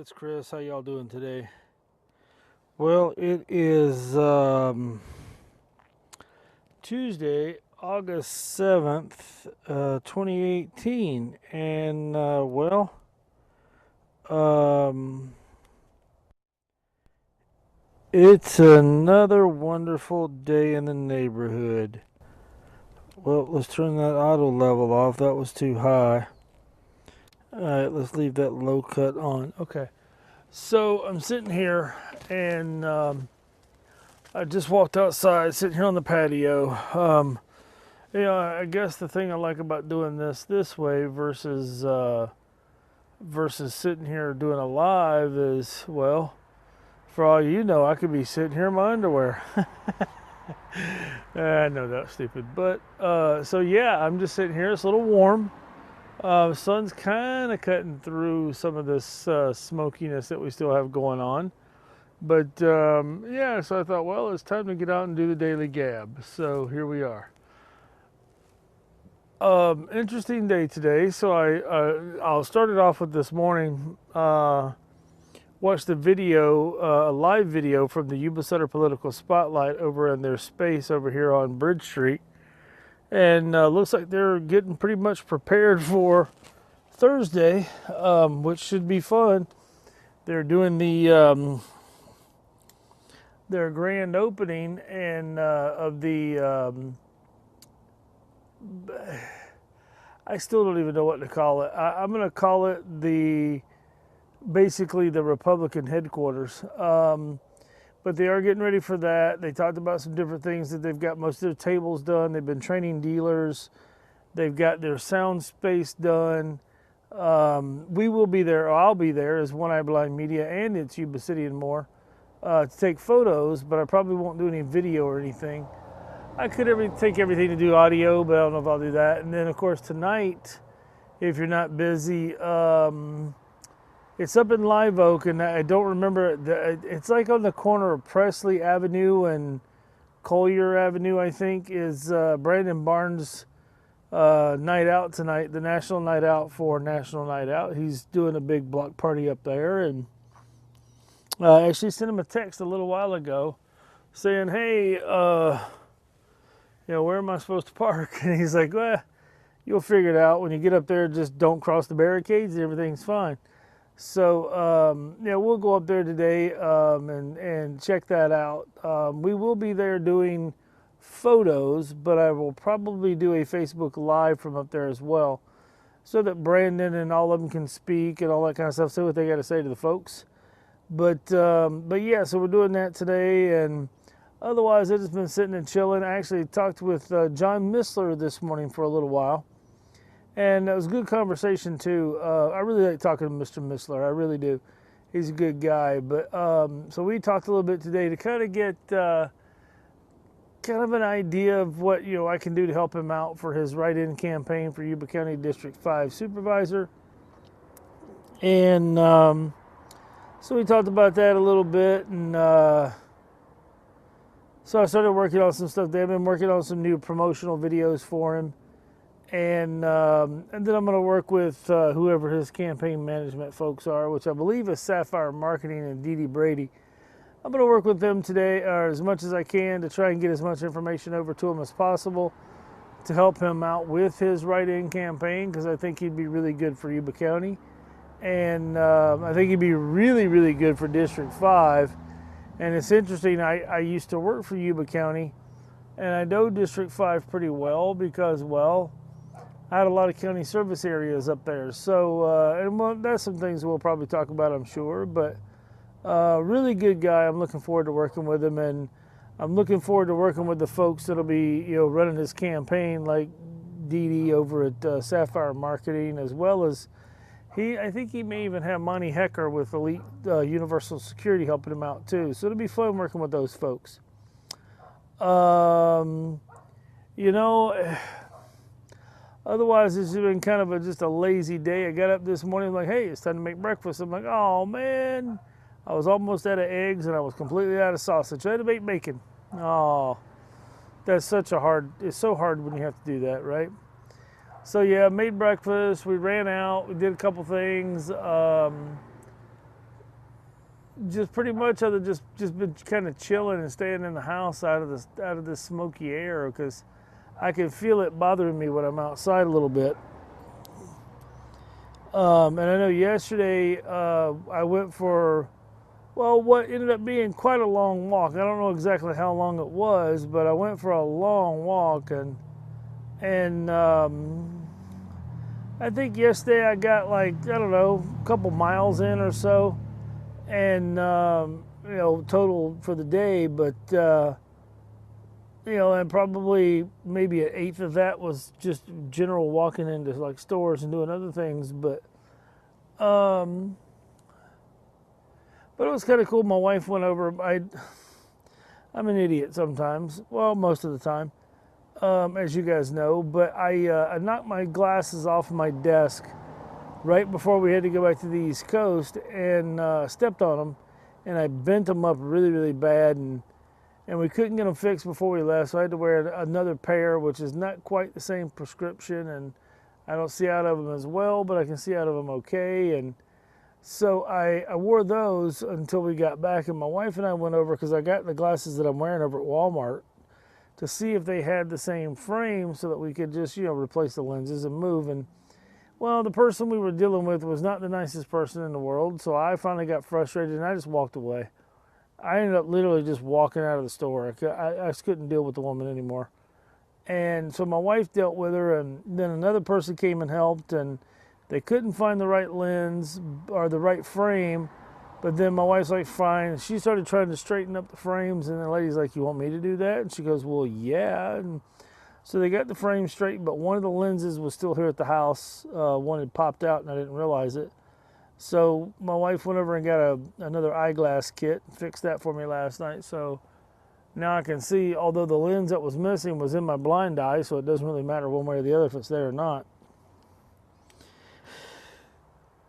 it's Chris. How y'all doing today? Well, it is Tuesday, August 7th, 2018, and um, it's another wonderful day in the neighborhood. Well, let's turn that auto level off. That was too high. All right, let's leave that low cut on. Okay, so I'm sitting here and I just walked outside, sitting here on the patio. I guess the thing I like about doing this way versus sitting here doing a live is, well, for all you know, I could be sitting here in my underwear. I know that's stupid, but so yeah, I'm just sitting here. It's a little warm. Sun's kind of cutting through some of this smokiness that we still have going on. But yeah, so I thought, well, it's time to get out and do the daily gab. So here we are. Interesting day today. So I'll start it off with this morning. Watched a video, a live video from the Yuba Sutter Political Spotlight over in their space over here on Bridge Street, and looks like they're getting pretty much prepared for Thursday, which should be fun. They're doing their grand opening and of the I still don't even know what to call it. I'm going to call it basically the Republican headquarters. But they are getting ready for that. They talked about some different things that they've got most of their tables done. They've been training dealers. They've got their sound space done. We will be there, or I'll be there as One Eye Blind Media and it's Yuba City and more to take photos, but I probably won't do any video or anything. I could take everything to do audio, but I don't know if I'll do that. And then, of course, tonight, if you're not busy, it's up in Live Oak, and I don't remember. It's like on the corner of Presley Avenue and Collier Avenue, I think, is Brandon Barnes' night out tonight, the National Night Out for National Night Out. He's doing a big block party up there, and I actually sent him a text a little while ago saying, hey, where am I supposed to park? And he's like, well, you'll figure it out. When you get up there, just don't cross the barricades and everything's fine. So, we'll go up there today and check that out. We will be there doing photos, but I will probably do a Facebook Live from up there as well so that Brandon and all of them can speak and all that kind of stuff, see what they got to say to the folks. But yeah, so we're doing that today, and otherwise I've just been sitting and chilling. I actually talked with John Missler this morning for a little while. And it was a good conversation, too. I really like talking to Mr. Missler. I really do. He's a good guy. But so we talked a little bit today to kind of get kind of an idea of what I can do to help him out for his write-in campaign for Yuba County District 5 Supervisor. And so we talked about that a little bit. And so I started working on some stuff. They've been working on some new promotional videos for him. And then I'm going to work with whoever his campaign management folks are, which I believe is Sapphire Marketing and Dee Dee Brady. I'm going to work with them today as much as I can to try and get as much information over to him as possible to help him out with his write-in campaign, because I think he'd be really good for Yuba County. And I think he'd be really, really good for District 5. And it's interesting, I used to work for Yuba County, and I know District 5 pretty well because, well, I had a lot of county service areas up there. So, that's some things we'll probably talk about, I'm sure. But really good guy. I'm looking forward to working with him. And I'm looking forward to working with the folks that'll be, running his campaign, like Dee Dee over at Sapphire Marketing, as well as I think he may even have Monty Hecker with Elite Universal Security helping him out, too. So it'll be fun working with those folks. Otherwise, it's been kind of just a lazy day. I got up this morning like, hey, it's time to make breakfast. I'm like, oh, man. I was almost out of eggs, and I was completely out of sausage. I had to make bacon. Oh, it's so hard when you have to do that, right? So, yeah, made breakfast. We ran out. We did a couple things. just pretty much other just been kind of chilling and staying in the house out of this smoky air, because I can feel it bothering me when I'm outside a little bit. And I know yesterday I went for, well, what ended up being quite a long walk. I don't know exactly how long it was, but I went for a long walk, and I think yesterday I got, like, I don't know, a couple miles in or so, and total for the day. But and probably maybe an eighth of that was just general walking into like stores and doing other things. But it was kind of cool. My wife went over. I'm an idiot sometimes. Well, most of the time, as you guys know. But I knocked my glasses off my desk right before we had to go back to the East Coast, and stepped on them, and I bent them up really, really bad, and we couldn't get them fixed before we left, so I had to wear another pair, which is not quite the same prescription, and I don't see out of them as well, but I can see out of them okay. And so I wore those until we got back, and my wife and I went over, because I got the glasses that I'm wearing over at Walmart, to see if they had the same frame so that we could just, replace the lenses and move. And well, the person we were dealing with was not the nicest person in the world, so I finally got frustrated and I just walked away. I ended up literally just walking out of the store. I just couldn't deal with the woman anymore. And so my wife dealt with her, and then another person came and helped, and they couldn't find the right lens or the right frame. But then my wife's like, fine. She started trying to straighten up the frames, and the lady's like, you want me to do that? And she goes, well, yeah. And so they got the frame straightened, but one of the lenses was still here at the house. One had popped out, and I didn't realize it. So my wife went over and got another eyeglass kit and fixed that for me last night. So now I can see, although the lens that was missing was in my blind eye, so it doesn't really matter one way or the other if it's there or not.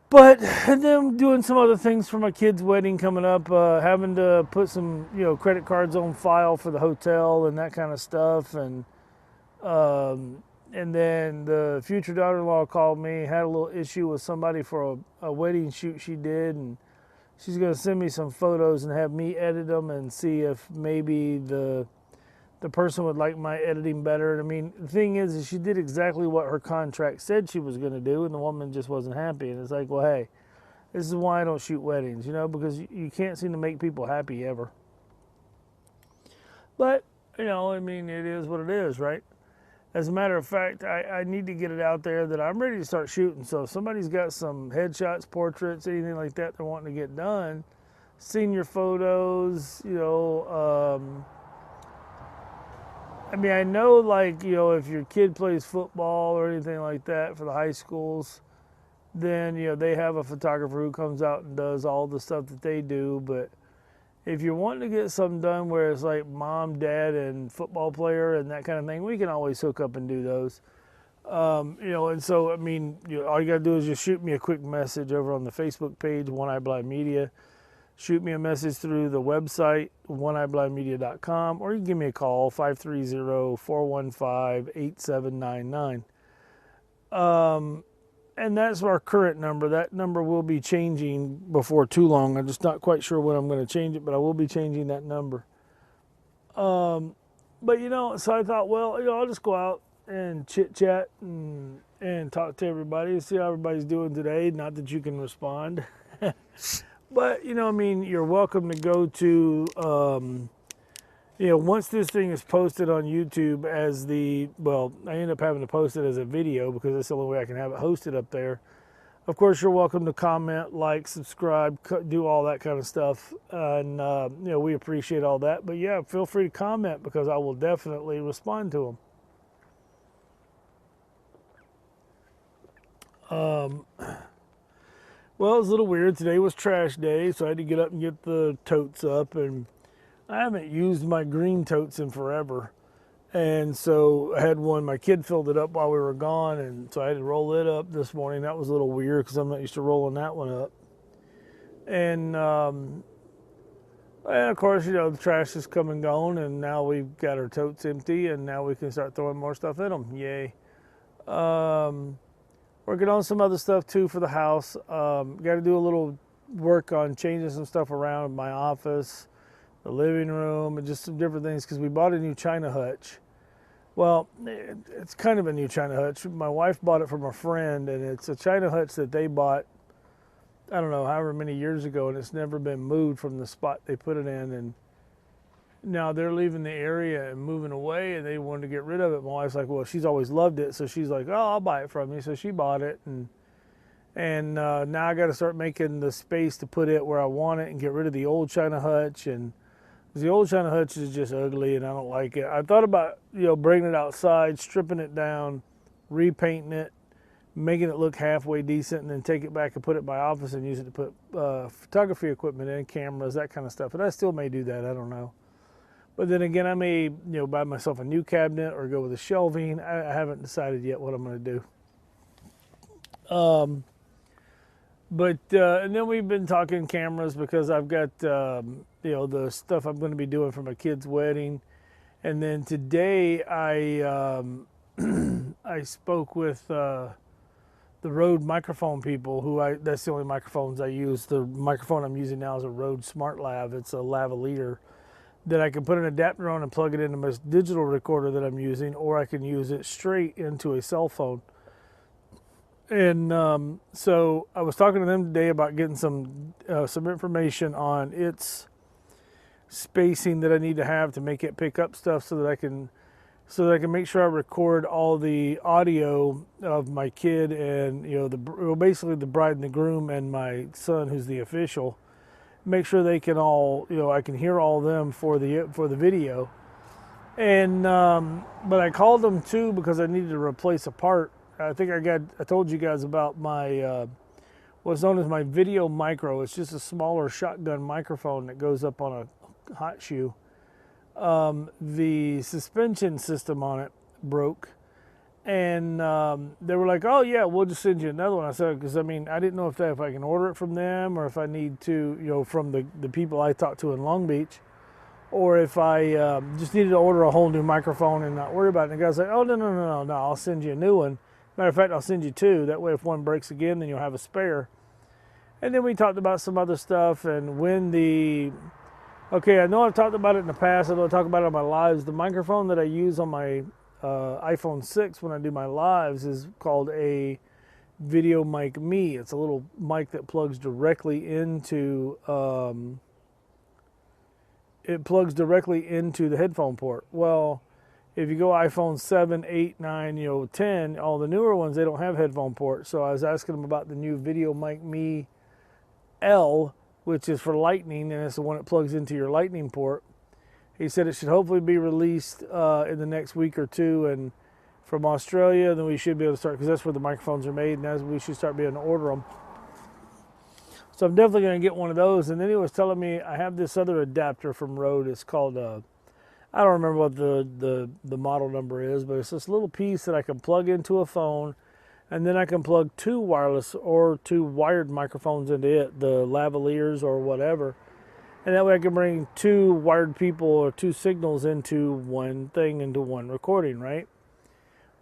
But, and then doing some other things for my kid's wedding coming up, having to put some, credit cards on file for the hotel and that kind of stuff. And then the future daughter-in-law called me, had a little issue with somebody for a wedding shoot she did, and she's going to send me some photos and have me edit them and see if maybe the person would like my editing better. And I mean, the thing is she did exactly what her contract said she was going to do, and the woman just wasn't happy. And it's like, well, hey, this is why I don't shoot weddings, because you can't seem to make people happy ever. But, I mean, it is what it is, right? As a matter of fact, I need to get it out there that I'm ready to start shooting. So if somebody's got some headshots, portraits, anything like that they're wanting to get done, senior photos, I mean, I know, like, if your kid plays football or anything like that for the high schools, then, they have a photographer who comes out and does all the stuff that they do. But if you're wanting to get something done where it's like mom, dad, and football player and that kind of thing, we can always hook up and do those. And so, I mean, all you got to do is just shoot me a quick message over on the Facebook page, One Eye Blind Media. Shoot me a message through the website, oneeyeblindmedia.com, or you can give me a call, 530-415-8799. And that's our current number. That number will be changing before too long. I'm just not quite sure when I'm going to change it, but I will be changing that number. But, so I thought, well, I'll just go out and chit-chat and talk to everybody, see how everybody's doing today. Not that you can respond. But, you're welcome to go to, once this thing is posted on YouTube I end up having to post it as a video because that's the only way I can have it hosted up there. Of course, you're welcome to comment, like, subscribe, do all that kind of stuff. And, we appreciate all that. But, yeah, feel free to comment because I will definitely respond to them. Well, it was a little weird. Today was trash day, so I had to get up and get the totes up. And I haven't used my green totes in forever. And so I had one, my kid filled it up while we were gone, and so I had to roll it up this morning. That was a little weird because I'm not used to rolling that one up. And of course, the trash is come and gone, and now we've got our totes empty, and now we can start throwing more stuff in them. Yay. Working on some other stuff too for the house. Got to do a little work on changing some stuff around in my office, the living room, and just some different things because we bought a new China hutch. Well, it's kind of a new China hutch. My wife bought it from a friend, and it's a China hutch that they bought, I don't know, however many years ago, and it's never been moved from the spot they put it in. And now they're leaving the area and moving away, and they wanted to get rid of it. My wife's like, well, she's always loved it, so she's like, oh, I'll buy it from you. So she bought it, and now I got to start making the space to put it where I want it and get rid of the old China hutch. And the old China hutch is just ugly, and I don't like it. I thought about, bringing it outside, stripping it down, repainting it, making it look halfway decent, and then take it back and put it in my office and use it to put photography equipment in, cameras, that kind of stuff. But I still may do that. I don't know. But then again, I may, buy myself a new cabinet or go with a shelving. I haven't decided yet what I'm going to do. And then we've been talking cameras because I've got, the stuff I'm going to be doing for my kid's wedding. And then today I spoke with the Rode microphone people that's the only microphones I use. The microphone I'm using now is a Rode Smart Lav. It's a lavalier that I can put an adapter on and plug it into my digital recorder that I'm using, or I can use it straight into a cell phone. And so I was talking to them today about getting some information on its spacing that I need to have to make it pick up stuff so that I can make sure I record all the audio of my kid and basically the bride and the groom and my son, who's the official. Make sure they can all, I can hear all of them for the video. And but I called them too because I needed to replace a part. I think I told you guys about my what's known as my Video Micro. It's just a smaller shotgun microphone that goes up on a hot shoe. The suspension system on it broke, and they were like, "Oh yeah, we'll just send you another one." I said, "Because I didn't know if I can order it from them, or if I need to, from the people I talked to in Long Beach, or if I just needed to order a whole new microphone and not worry about it." And the guy's like, "Oh no, I'll send you a new one. Matter of fact, I'll send you two. That way, if one breaks again, then you'll have a spare." And then we talked about some other stuff, and I know I've talked about it in the past. I know I talk about it on my lives. The microphone that I use on my iPhone 6 when I do my lives is called a Video Mic Me. It's a little mic that plugs directly into the headphone port. Well, if you go iPhone 7, 8, 9, 10, all the newer ones, they don't have headphone ports. So I was asking them about the new Video Mic Me L, which is for Lightning, and it's the one that plugs into your Lightning port. He said it should hopefully be released in the next week or two, and from Australia, then we should be able to start, because that's where the microphones are made, and we should start being able to order them. So I'm definitely going to get one of those. And then he was telling me I have this other adapter from Rode. It's called, I don't remember what the model number is, but it's this little piece that I can plug into a phone, and then I can plug two wireless or two wired microphones into it, the lavaliers or whatever. And that way I can bring two wired people or two signals into one thing, into one recording, right?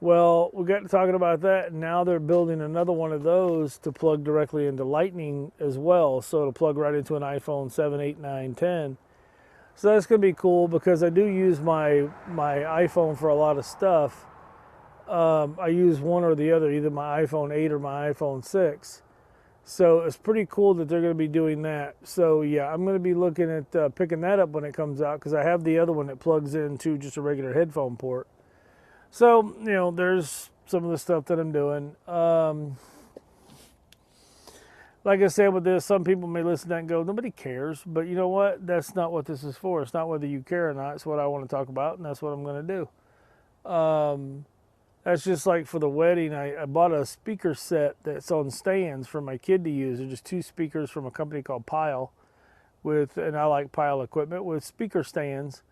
Well, we got to talking about that, and now they're building another one of those to plug directly into Lightning as well. So it'll plug right into an iPhone 7, 8, 9, 10. So that's going to be cool because I do use my iPhone for a lot of stuff. I use one or the other, either my iPhone 8 or my iPhone 6. So it's pretty cool that they're going to be doing that. So yeah, I'm going to be looking at picking that up when it comes out because I have the other one that plugs into just a regular headphone port. So, there's some of the stuff that I'm doing. Like I said with this, some people may listen to that and go, nobody cares. But you know what? That's not what this is for. It's not whether you care or not. It's what I want to talk about, and that's what I'm going to do. That's just like for the wedding, I bought a speaker set that's on stands for my kid to use. They're just two speakers from a company called Pile, and I like Pile equipment, with speaker stands.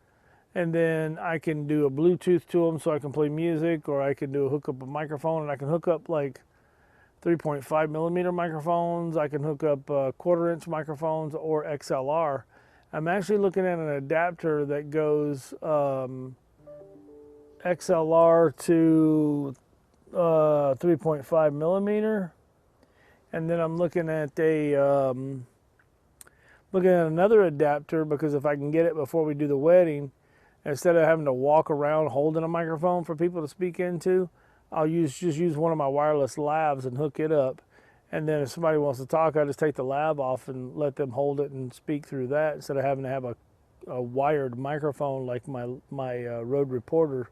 And then I can do a Bluetooth to them so I can play music, or I can hook up a microphone, and I can hook up like 3.5 millimeter microphones. I can hook up 1/4 inch microphones or XLR. I'm actually looking at an adapter that goes XLR to 3.5 millimeter, and then I'm looking at a looking at another adapter, because if I can get it before we do the wedding, instead of having to walk around holding a microphone for people to speak into, I'll just use one of my wireless lavs and hook it up. And then if somebody wants to talk, I just take the lav off and let them hold it and speak through that, instead of having to have a wired microphone like my Rode Reporter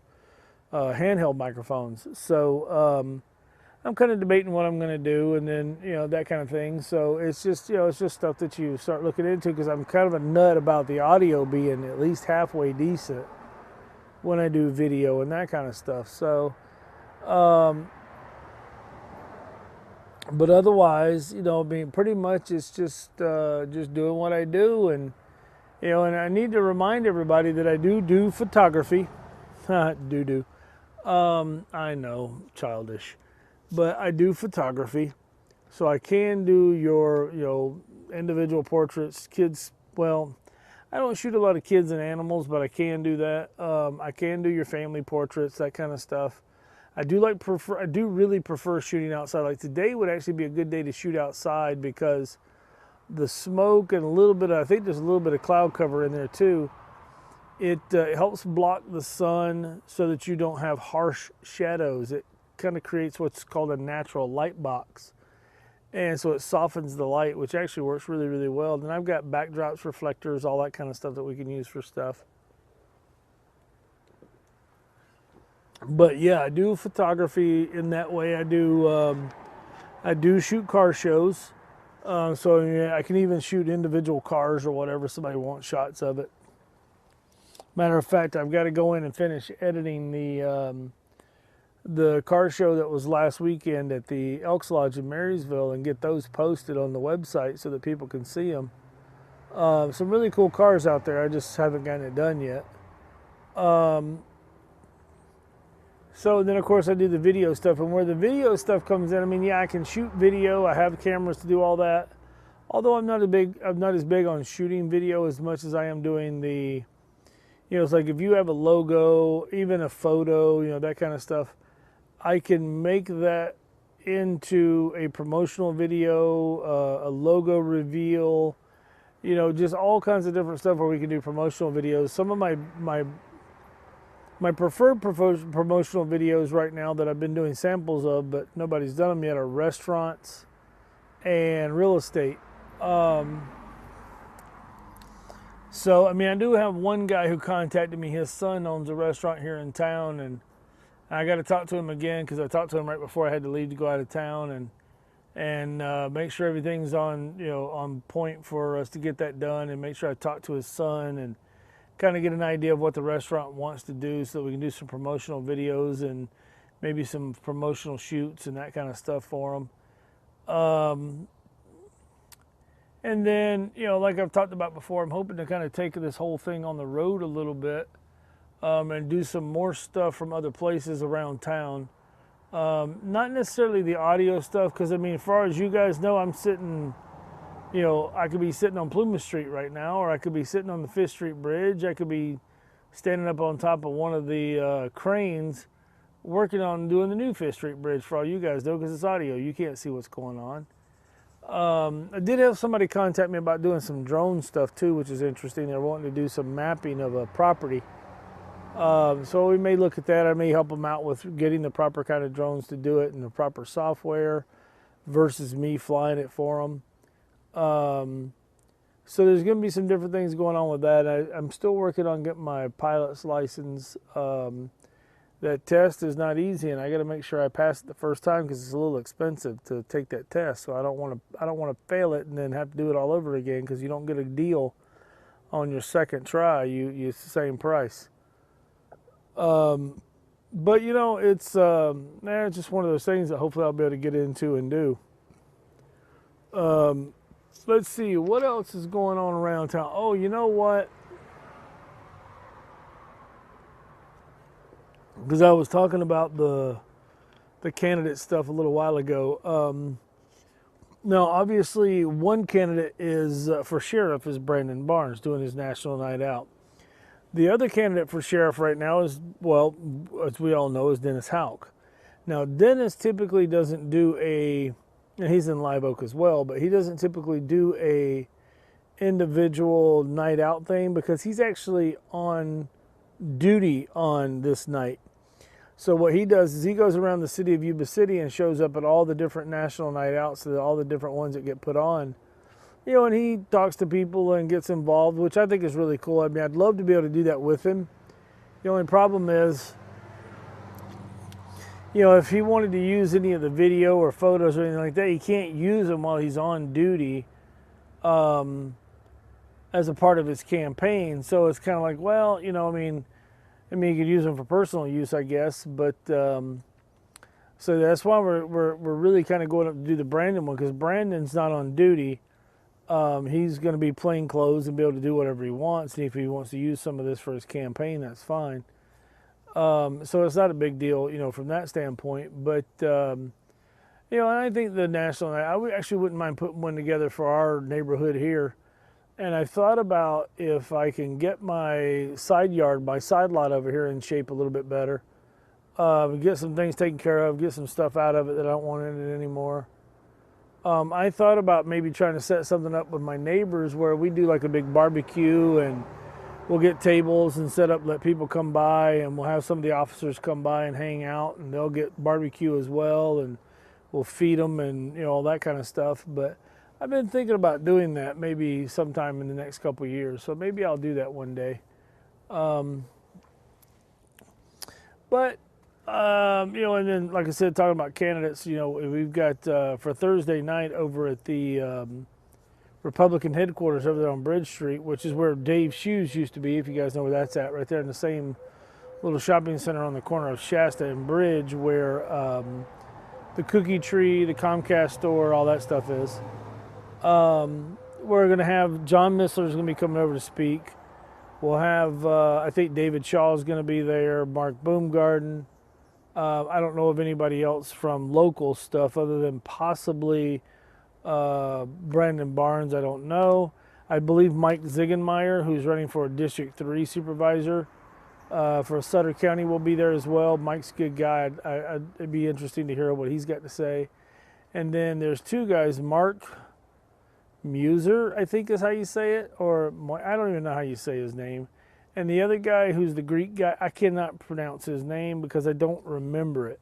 handheld microphones. So I'm kind of debating what I'm going to do, and then that kind of thing. So it's just it's just stuff that you start looking into, because I'm kind of a nut about the audio being at least halfway decent when I do video and that kind of stuff. So but otherwise, pretty much it's just doing what I do, and and I need to remind everybody that I do photography. I know, childish, but I do photography, so I can do your individual portraits, kids. Well, I don't shoot a lot of kids and animals, but I can do that. I can do your family portraits, that kind of stuff. I do really prefer shooting outside. Like today would actually be a good day to shoot outside, because the smoke and I think there's a little bit of cloud cover in there too. It helps block the sun so that you don't have harsh shadows. It kind of creates what's called a natural light box. And so it softens the light, which actually works really, really well. Then I've got backdrops, reflectors, all that kind of stuff that we can use for stuff. But yeah, I do photography in that way. I do shoot car shows. So yeah, I can even shoot individual cars or whatever somebody wants shots of it. Matter of fact, I've got to go in and finish editing the car show that was last weekend at the Elks Lodge in Marysville, and get those posted on the website so that people can see them. Some really cool cars out there. I just haven't gotten it done yet. So then, of course, I do the video stuff, and where the video stuff comes in, I mean, yeah, I can shoot video. I have cameras to do all that. Although I'm not as big on shooting video as much as I am doing the, it's like if you have a logo, even a photo, that kind of stuff, I can make that into a promotional video, a logo reveal, just all kinds of different stuff where we can do promotional videos. Some of my preferred promotional videos right now that I've been doing samples of, but nobody's done them yet, are restaurants and real estate. So, I mean, I do have one guy who contacted me. His son owns a restaurant here in town, and I got to talk to him again, because I talked to him right before I had to leave to go out of town, and make sure everything's on point for us to get that done, and make sure I talk to his son and kind of get an idea of what the restaurant wants to do, so that we can do some promotional videos and maybe some promotional shoots and that kind of stuff for them. And then, like I've talked about before, I'm hoping to kind of take this whole thing on the road a little bit, and do some more stuff from other places around town. Not necessarily the audio stuff, because, I mean, as far as you guys know, I'm sitting, I could be sitting on Plymouth Street right now, or I could be sitting on the Fifth Street Bridge. I could be standing up on top of one of the cranes working on doing the new Fifth Street Bridge, for all you guys know, because it's audio. You can't see what's going on. I did have somebody contact me about doing some drone stuff too, which is interesting. They're wanting to do some mapping of a property. So we may look at that. I may help them out with getting the proper kind of drones to do it and the proper software versus me flying it for them. So there's going to be some different things going on with that. I'm still working on getting my pilot's license. That test is not easy, and I got to make sure I pass it the first time, because it's a little expensive to take that test. So I don't want to fail it and then have to do it all over again, because you don't get a deal on your second try. It's the same price. But it's just one of those things that hopefully I'll be able to get into and do. Let's see, what else is going on around town? Oh, you know what? Because I was talking about the candidate stuff a little while ago. Now, obviously, one candidate is for sheriff is Brandon Barnes, doing his national night out. The other candidate for sheriff right now is, well, as we all know, is Dennis Houck. Now, Dennis typically doesn't do and he's in Live Oak as well, but he doesn't typically do a individual night out thing because he's actually on duty on this night. So what he does is he goes around the city of Yuba City and shows up at all the different national night outs, all the different ones that get put on. You know, and he talks to people and gets involved, which I think is really cool. I mean, I'd love to be able to do that with him. The only problem is, you know, if he wanted to use any of the video or photos or anything like that, he can't use them while he's on duty as a part of his campaign. So it's kind of like, well, you know, I mean, you could use them for personal use, I guess. But so that's why we're really kind of going up to do the Brandon one, because Brandon's not on duty. He's going to be plain clothes and be able to do whatever he wants. And if he wants to use some of this for his campaign, that's fine. So it's not a big deal, you know, from that standpoint. But, you know, and I think the national night, I actually wouldn't mind putting one together for our neighborhood here. And I thought about if I can get my side yard, my side lot over here in shape a little bit better, get some things taken care of, get some stuff out of it that I don't want in it anymore. I thought about maybe trying to set something up with my neighbors where we do like a big barbecue, and we'll get tables and set up, let people come by, and we'll have some of the officers come by and hang out, and they'll get barbecue as well, and we'll feed them and, you know, all that kind of stuff. But I've been thinking about doing that maybe sometime in the next couple of years, so maybe I'll do that one day. You know, and then, like I said, talking about candidates, you know, we've got for Thursday night over at the Republican headquarters over there on Bridge Street, which is where Dave's Shoes used to be, if you guys know where that's at, right there in the same little shopping center on the corner of Shasta and Bridge, where the Cookie Tree, the Comcast store, all that stuff is. We're going to have John Missler is going to be coming over to speak. We'll have, I think David Shaw is going to be there, Mark Boomgarden. I don't know of anybody else from local stuff other than possibly Brandon Barnes. I don't know. I believe Mike Ziegenmeyer, who's running for a District 3 supervisor for Sutter County, will be there as well. Mike's a good guy. It'd be interesting to hear what he's got to say. And then there's two guys, Mark Muser, I think is how you say it, or I don't even know how you say his name. And the other guy, who's the Greek guy, I cannot pronounce his name because I don't remember it.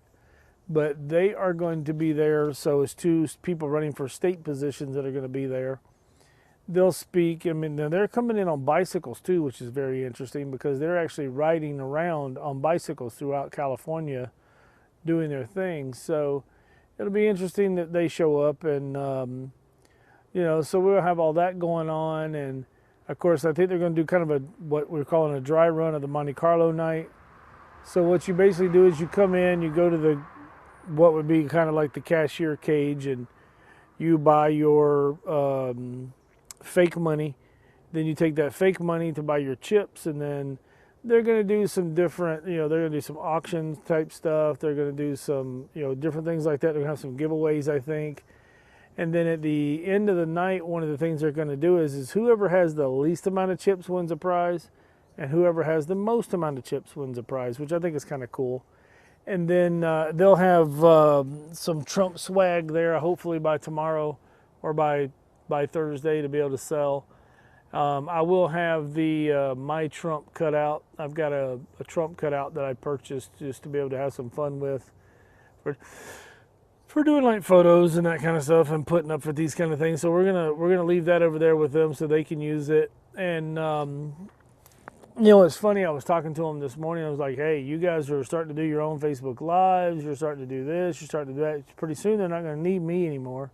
But they are going to be there, so it's two people running for state positions that are going to be there. They'll speak. I mean, they're coming in on bicycles too, which is very interesting because they're actually riding around on bicycles throughout California doing their thing. So it'll be interesting that they show up, and you know, so we'll have all that going on. And of course, I think they're going to do kind of what we're calling a dry run of the Monte Carlo night. So what you basically do is you come in, you go to what would be kind of like the cashier cage, and you buy your fake money. Then you take that fake money to buy your chips, and then they're going to do some different, you know, they're going to do some auction type stuff. They're going to do some, you know, different things like that. They're going to have some giveaways, I think. And then at the end of the night, one of the things they're going to do is whoever has the least amount of chips wins a prize, and whoever has the most amount of chips wins a prize, which I think is kind of cool. And then they'll have some Trump swag there, hopefully by tomorrow or by Thursday, to be able to sell. I will have the My Trump cutout. I've got a Trump cutout that I purchased just to be able to have some fun with for doing like photos and that kind of stuff and putting up for these kind of things. So we're gonna leave that over there with them so they can use it. And you know, it's funny, I was talking to them this morning. I was like, hey, you guys are starting to do your own Facebook Lives. You're starting to do this. You're starting to do that. Pretty soon they're not going to need me anymore.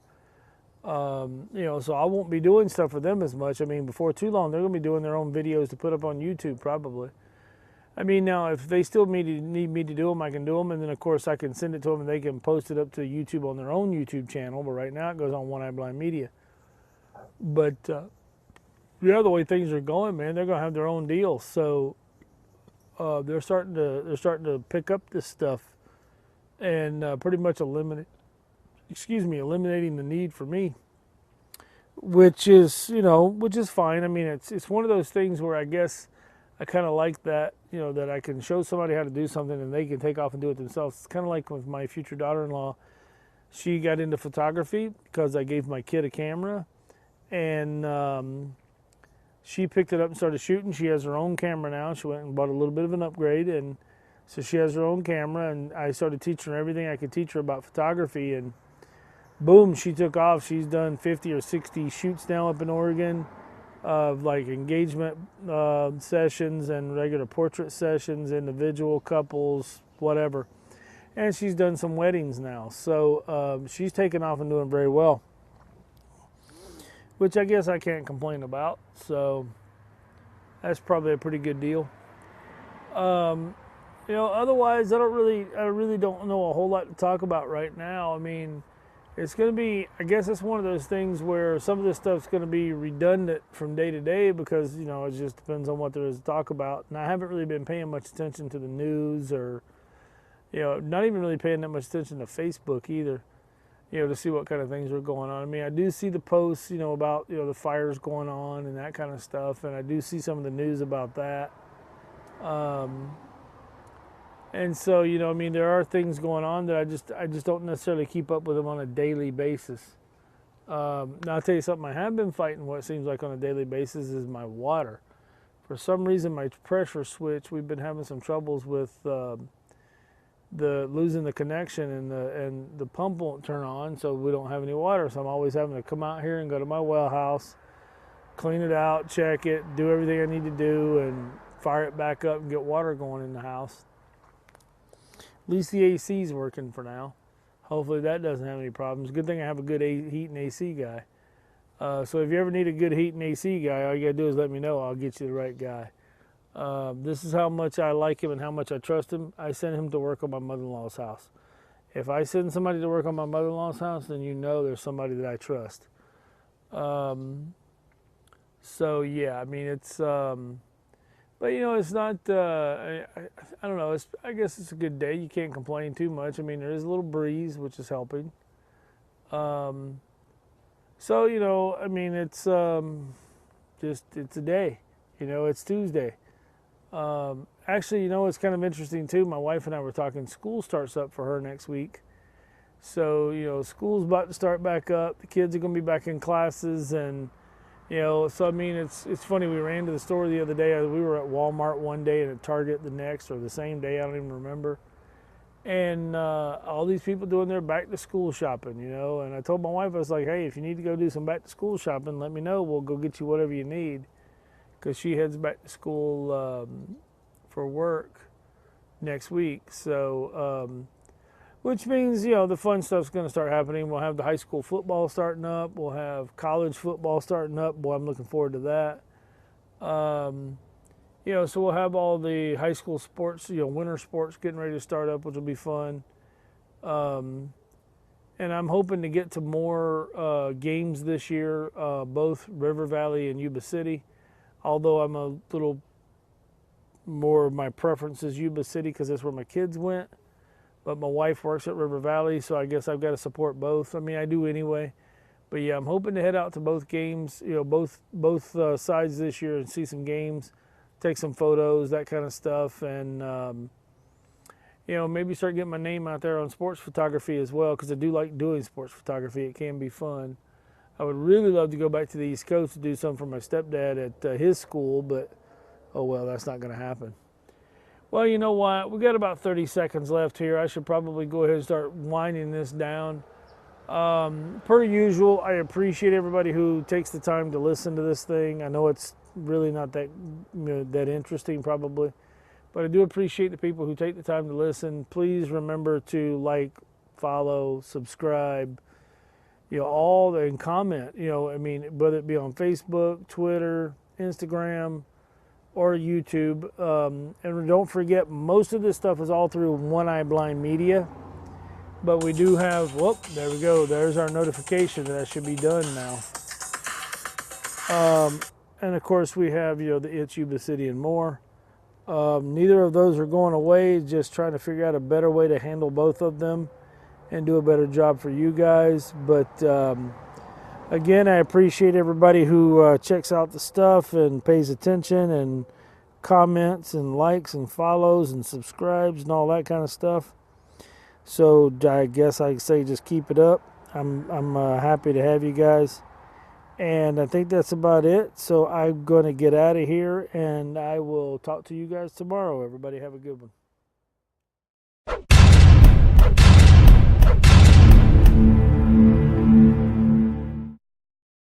You know, so I won't be doing stuff for them as much. I mean, before too long, they're going to be doing their own videos to put up on YouTube probably. I mean, now, if they still need me to do them, I can do them. And then, of course, I can send it to them and they can post it up to YouTube on their own YouTube channel. But right now it goes on One Eye Blind Media. But yeah, the way things are going, man, they're going to have their own deal. So they're starting to pick up this stuff and pretty much eliminating the need for me, which is fine. I mean, it's one of those things where I guess I kind of like that, you know, that I can show somebody how to do something and they can take off and do it themselves. It's kind of like with my future daughter-in-law. She got into photography because I gave my kid a camera, and she picked it up and started shooting. She has her own camera now. She went and bought a little bit of an upgrade, and so she has her own camera, and I started teaching her everything I could teach her about photography, and boom, she took off. She's done 50 or 60 shoots now up in Oregon of like engagement sessions and regular portrait sessions, individual, couples, whatever. And she's done some weddings now. So she's taken off and doing very well, which I guess I can't complain about. So that's probably a pretty good deal. Otherwise, I really don't know a whole lot to talk about right now. I mean, it's going to be, I guess it's one of those things where some of this stuff's going to be redundant from day to day because, it just depends on what there is to talk about. And I haven't really been paying much attention to the news or, not even really paying that much attention to Facebook either, to see what kind of things are going on. I mean, I do see the posts, about, the fires going on and that kind of stuff. And I do see some of the news about that. And so, there are things going on that I just don't necessarily keep up with them on a daily basis. Now, I'll tell you something I have been fighting what seems like on a daily basis is my water. For some reason, my pressure switch, we've been having some troubles with losing the connection, and the pump won't turn on, so we don't have any water. So I'm always having to come out here and go to my well house, clean it out, check it, do everything I need to do, and fire it back up and get water going in the house. At least the AC is working for now. Hopefully that doesn't have any problems. Good thing I have a good heat and AC guy. So if you ever need a good heat and AC guy, all you got to do is let me know. I'll get you the right guy. This is how much I like him and how much I trust him. I send him to work on my mother-in-law's house. If I send somebody to work on my mother-in-law's house, then there's somebody that I trust. So yeah, I mean, it's... But it's not. I don't know. I guess it's a good day. You can't complain too much. I mean, there is a little breeze, which is helping. So I mean, it's it's a day. It's Tuesday. Actually, it's kind of interesting too. My wife and I were talking. School starts up for her next week, so school's about to start back up. The kids are going to be back in classes, and so I mean, it's funny. We ran to the store the other day. We were at Walmart one day and at Target the next, or the same day. I don't even remember. And all these people doing their back to school shopping, And I told my wife, I was like, hey, if you need to go do some back to school shopping, let me know. We'll go get you whatever you need, because she heads back to school for work next week. So. Which means, the fun stuff's going to start happening. We'll have the high school football starting up. We'll have college football starting up. Boy, I'm looking forward to that. So we'll have all the high school sports, winter sports getting ready to start up, which will be fun. And I'm hoping to get to more games this year, both River Valley and Yuba City. Although I'm a little more, my preference is Yuba City because that's where my kids went. But my wife works at River Valley, so I guess I've got to support both. I mean, I do anyway. But yeah, I'm hoping to head out to both games, both sides this year and see some games, take some photos, that kind of stuff, and maybe start getting my name out there on sports photography as well, because I do like doing sports photography. It can be fun. I would really love to go back to the East Coast to do something for my stepdad at his school, but oh well, that's not going to happen. Well, you know what? We got about 30 seconds left here. I should probably go ahead and start winding this down. Per usual, I appreciate everybody who takes the time to listen to this thing. I know it's really not that that interesting probably, but I do appreciate the people who take the time to listen. Please remember to like, follow, subscribe, and comment. I mean, whether it be on Facebook, Twitter, Instagram, or YouTube. And don't forget, most of this stuff is all through One Eye Blind Media. But we do have, whoop, there we go. There's our notification that should be done now. And of course we have, the It's Yuba City and more. Neither of those are going away, just trying to figure out a better way to handle both of them and do a better job for you guys. But again, I appreciate everybody who checks out the stuff and pays attention and comments and likes and follows and subscribes and all that kind of stuff. So I guess I say just keep it up. I'm happy to have you guys. And I think that's about it. So I'm going to get out of here, and I will talk to you guys tomorrow. Everybody have a good one.